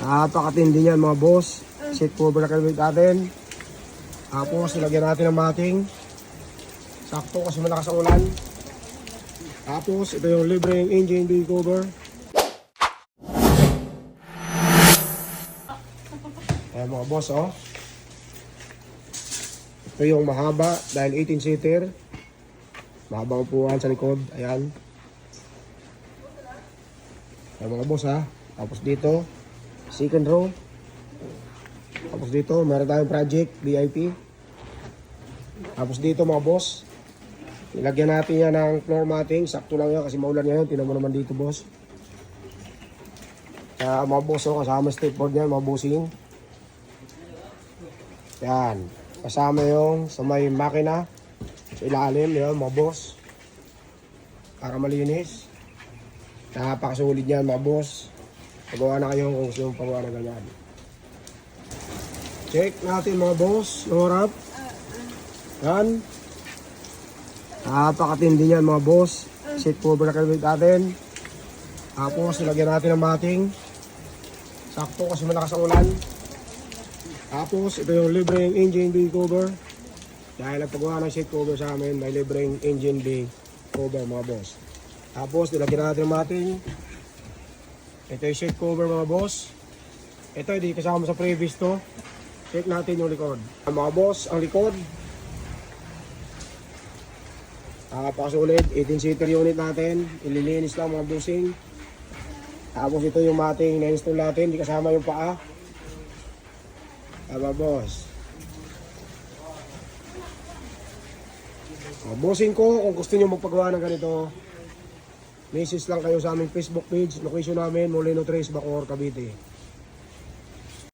Napakatindi niyan mga boss. Seat cover na kalibit natin. Tapos nilagyan natin ng mating. Sakto kasi malakas ang ulan. Tapos ito yung libreng engine bay cover. Ayan mga boss, oh. Ito yung mahaba dahil 18-seater. Mahabang upuan sa likod. Ayan. Ayan mga boss, ha. Tapos dito, second row. Tapos dito, meron tayong project, VIP. Tapos dito mga boss, ilagyan natin yan ng floor matting. Sakto lang yan kasi maulan ngayon. Tinan mo naman dito boss. Kaya mga boss, oh, kasama skateboard yan, mga bossing. Yan. Kasama yung sa may makina. Sa ilalim, yan mga boss. Para malinis. Napakasulit yan mga boss. Pagawa na kayo kung gusto yung pagawa na ganyan. Check natin mga boss, yung harap. Yan. Napakatindi yan mga boss. Seat cover na kalibit natin. Tapos nilagyan natin ng mating. Sakto kasi malakas ang ulan. Tapos ito yung libreng engine bay cover. Dahil nagpagawa ng seat cover sa amin, may libreng engine bay cover mga boss. Tapos nilagyan natin ng mating. Ito yung seat cover mga boss. Ito hindi kasama sa previous to. Check natin yung likod. Mga boss, ang likod. Napakasulit, 18-seater unit natin. Ililinis lang mga bossing. Tapos ito yung mating na-install natin, hindi kasama yung paa. Mga boss. Mga bossing ko, kung gusto nyo magpagawa ng ganito, message lang kayo sa aming Facebook page. Location namin, Molino Tres, Bacoor, Cavite.